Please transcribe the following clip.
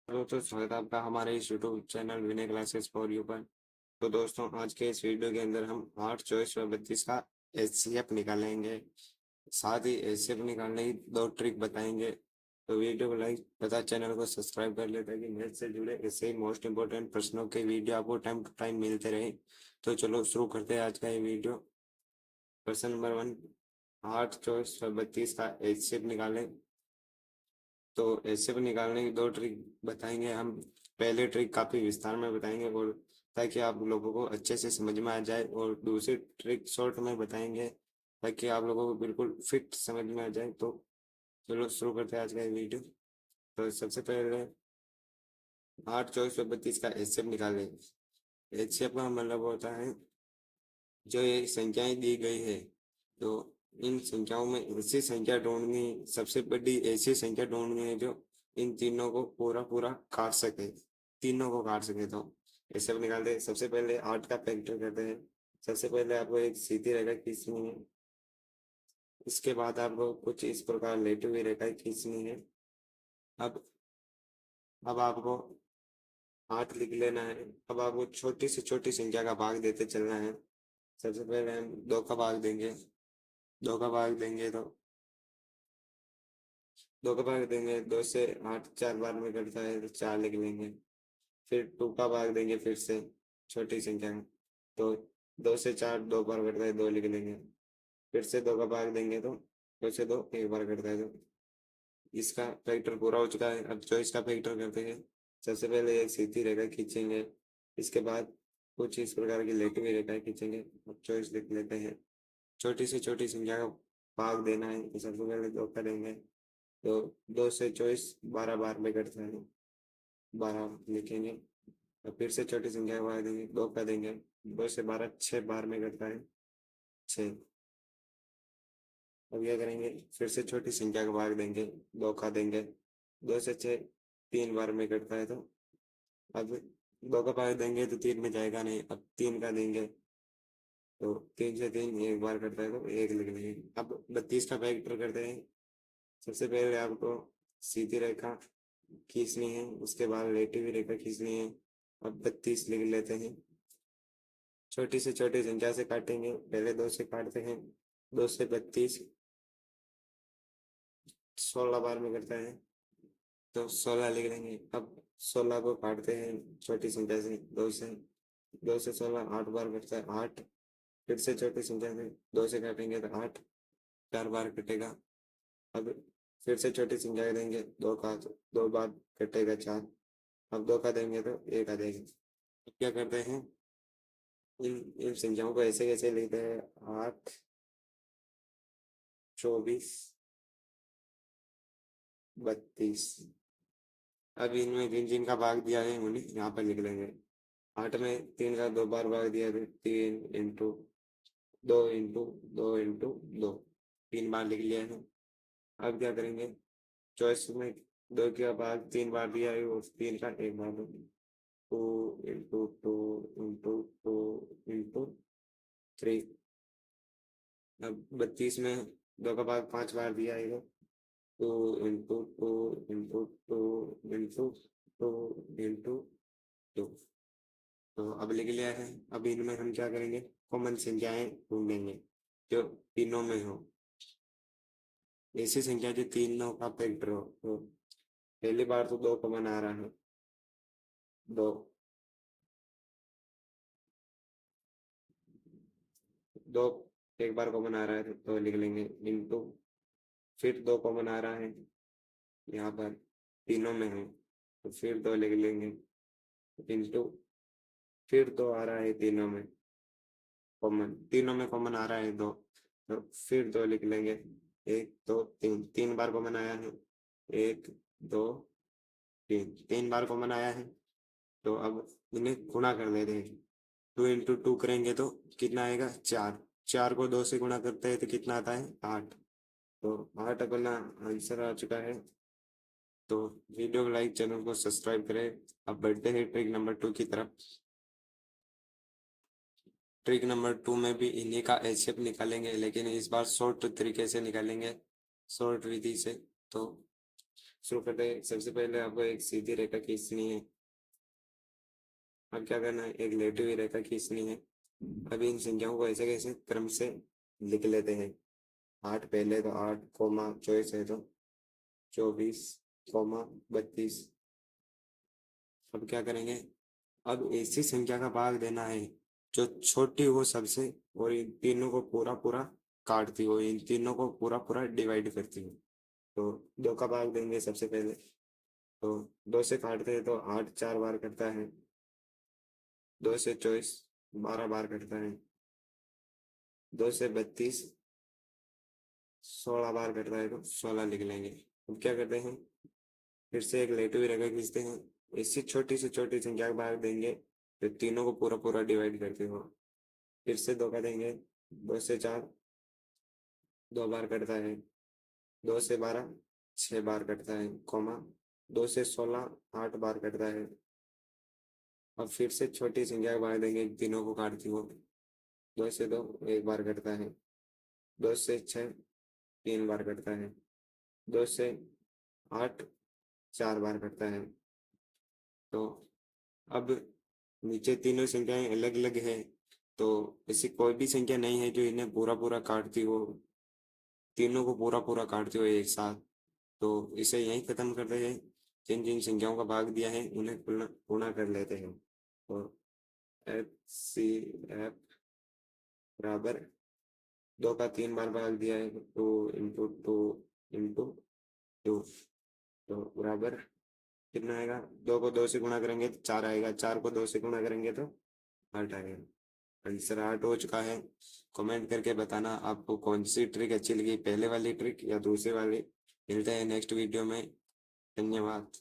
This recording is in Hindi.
दोस्तों स्वागत है आपका हमारे इस YouTube channel Vinay classes for you पर। तो दोस्तों आज के इस वीडियो के अंदर हम 8 24 व 32 का एचसीएफ निकालेंगे। साथ ही एचसीएफ निकालने की दो ट्रिक बताएंगे। तो वीडियो को लाइक तथा चैनल को सब्सक्राइब कर लेते हैं कि मैथ से जुड़े ऐसे ही मोस्ट इंपोर्टेंट प्रश्नों के वीडियो आपको टाइम टू टाइम मिलते रहे। तो चलो शुरू करते हैं आज का ये वीडियो। प्रश्न नंबर 1, 8 24 व 32 का एचसीएफ निकालें। तो ऐसे भी निकालने की दो ट्रिक बताएंगे हम। पहले ट्रिक काफी विस्तार में बताएंगे और ताकि आप लोगों को अच्छे से समझ में आ जाए, और दूसरी ट्रिक शॉर्ट में बताएंगे ताकि आप लोगों को बिल्कुल फिट समझ में आ जाए। तो चलो शुरू करते हैं आज का ये वीडियो। तो सबसे पहले 8 24 व 32 का एचसीएफ निकालें। एचसीएफ का मतलब होता है जो ये संख्याएं दी गई है, तो इन संख्याओं में ऐसी संख्या ढूंढनी, सबसे बड़ी ऐसी संख्या ढूंढनी है जो इन तीनों को पूरा पूरा काट सके, तीनों को काट सके। तो ऐसे निकालते हैं। सबसे पहले 8 का फैक्टर करते हैं। सबसे पहले आपको एक सीधी रेखा खींचनी है। इसके बाद आपको कुछ इस प्रकार लेटी हुई रेखा खींचनी है। अब अब आपको 8 लिख लेना है। अब आपको छोटी से छोटी संख्या का भाग देते चलना है। सबसे पहले हम 2 का भाग देंगे। 2 का भाग देंगे तो 2 का भाग देंगे, 2 से 8 4 बार में कटता है तो 4 लिख लेंगे। फिर 2 का भाग देंगे, फिर से छोटी संख्या में, तो 2 से 4 2 बार कटता है, 2 लिख लेंगे। फिर से 2 का भाग देंगे तो 2 से 2 1 बार कटता है। तो इसका फैक्टर पूरा हो चुका है। अब जो इसका फैक्टर करते हैं, सबसे पहले एक सीधी रेखा खींचेंगे। इसके बाद कुछ इस प्रकार की लेटी हुई रेखाएं खींचेंगे। अब चॉइस लिख लेते हैं। छोटी से छोटी संख्या का भाग देना है तो सबसे पहले 2 करेंगे, तो 2 से 24 12 बार में कटता है, 12 लिखेंगे। और फिर से छोटी संख्या का भाग देंगे, 2 का देंगे, 2 से 12 6 बार में कटता है, 6। अब क्या करेंगे, फिर से छोटी संख्या का भाग देंगे, 2 का देंगे, 2 से 6 3 बार में कटता है। तो अब 2 का भाग देंगे तो 3 में जाएगा नहीं, अब 3 का देंगे तो 3 से 3 1 बार कटता है, तो 1 लिख लेंगे। अब 32 का फैक्टर करते हैं। सबसे पहले आपको सीधी रेखा खींचनी है, उसके बाद लेटी हुई रेखा खींचनी है। अब 32 लिख लेते हैं। छोटी से छोटी संख्या से काटेंगे, पहले 2 से काटते हैं। 2 से 32 16 बार में करता है, तो 16 लिख लेंगे। अब 16 को काटते हैं छोटी संख्या से, 2 से 16 8 बार कटता है, 8। फिर से छोटी संख्या से 2 से काटेंगे तो 8 4 बार कटेगा। अब फिर से छोटी संख्या देंगे, 2 का तो 2 बार कटेगा, 4। अब 2 का देंगे तो 1 आ जाएगा। अब क्या करते हैं, इन इन संख्याओं को ऐसे कैसे लिखते हैं, 8 24 32। अब इनमें जिन जिन का भाग दिया है उन्हें यहाँ पर लिख लेंगे। 8 में 3 का 2 बार भाग दिया है, 3 इंटू 2 इंटू 2 इंटू 2, 3 बार लिख लिया है। अब क्या करेंगे, चॉइस में 2 का भाग 3 बार दिया है और 3 का 1 बार, 2 इंटू 2 इंटू 2 इंटू 3। अब 32 में 2 का भाग 5 बार दिया है, 2 इंटू 2 इंटू 2 इंटू 2 इंटू 2। तो अब लिख लिया है। अब इनमें हम क्या करेंगे, कॉमन संख्याएं ढूंढेंगे जो तीनों में हो, ऐसी संख्या जो तीनों का फैक्टर हो। तो पहली बार तो 2 कॉमन आ रहा है, 2, 2 एक बार कॉमन आ रहा है तो लिख लेंगे, इंटू फिर 2 कॉमन आ रहा है, यहाँ पर तीनों में है तो फिर 2 लिख लेंगे, इंटू फिर 2 आ रहा है तीनों में कॉमन, तीनों में कॉमन आ रहा है 2, तो फिर 2 लिख लेंगे। 1 2 3, 3 बार कॉमन आया है, 1 2 3, 3 बार कॉमन आया है। तो अब इन्हें गुणा कर देते हैं। 2 इंटू 2 करेंगे तो कितना आएगा, 4। 4 को 2 से गुणा करते हैं तो कितना आता है, 8। तो 8 अपना आंसर आ चुका है। तो वीडियो को लाइक, चैनल को सब्सक्राइब करें। अब बढ़ते हैं ट्रिक नंबर 2 की तरफ। ट्रिक नंबर 2 में भी इन्हीं का एचसीएफ निकालेंगे, लेकिन इस बार शॉर्ट तरीके से निकालेंगे, शॉर्ट विधि से। तो शुरू करते हैं। सबसे पहले आपको एक सीधी रेखा खींचनी है। अब क्या करना है, एक लेटी हुई रेखा खींचनी है। अभी इन संख्याओं को ऐसे कैसे क्रम से लिख लेते हैं। 8 पहले तो 8 कोमा 24 है तो 24 कोमा 32। अब क्या करेंगे, अब ऐसी संख्या का भाग देना है जो छोटी हो सबसे, और इन तीनों को पूरा पूरा काटती हो, इन तीनों को पूरा पूरा डिवाइड करती हो। तो 2 का भाग देंगे सबसे पहले। तो 2 से काटते हैं तो 8 4 बार करता है। 2 से 24 12 बार करता है। 2 से 32 16 बार करता है तो 16 लिख लेंगे। अब क्या करते हैं, फिर से एक लेटी हुई रेखा खींचते हैं। इसी छोटी से छोटी संख्या का भाग देंगे तो तीनों को पूरा पूरा डिवाइड करते हो। फिर से 2 का देंगे। 2 से 4 2 बार कटता है। 2 से 12 6 बार कटता है, कॉमा 2 से 16 8 बार कटता है। अब फिर से छोटी संख्या का भाग देंगे, तीनों को काटती हो। 2 से 2 1 बार कटता है। 2 से 6 3 बार कटता है। 2 से 8 4 बार कटता है। तो अब नीचे तीनों संख्याएं अलग अलग है, तो ऐसी कोई भी संख्या नहीं है जो इन्हें पूरा पूरा काटती हो, तीनों को पूरा पूरा काटती हो एक साथ। तो इसे यहीं खत्म करते हैं। जिन जिन संख्याओं का भाग दिया है उन्हें पूर्ण कर लेते हैं। तो HCF बराबर 2 का 3 बार भाग दिया है, 2 × 2 × 2। तो बराबर कितना आएगा, 2 को 2 से गुणा करेंगे तो 4 आएगा, 4 को 2 से गुणा करेंगे तो 8 आएगा। आंसर 8 हो चुका है। कमेंट करके बताना आपको कौन सी ट्रिक अच्छी लगी, पहले वाली ट्रिक या दूसरी वाली। मिलते हैं नेक्स्ट वीडियो में। धन्यवाद।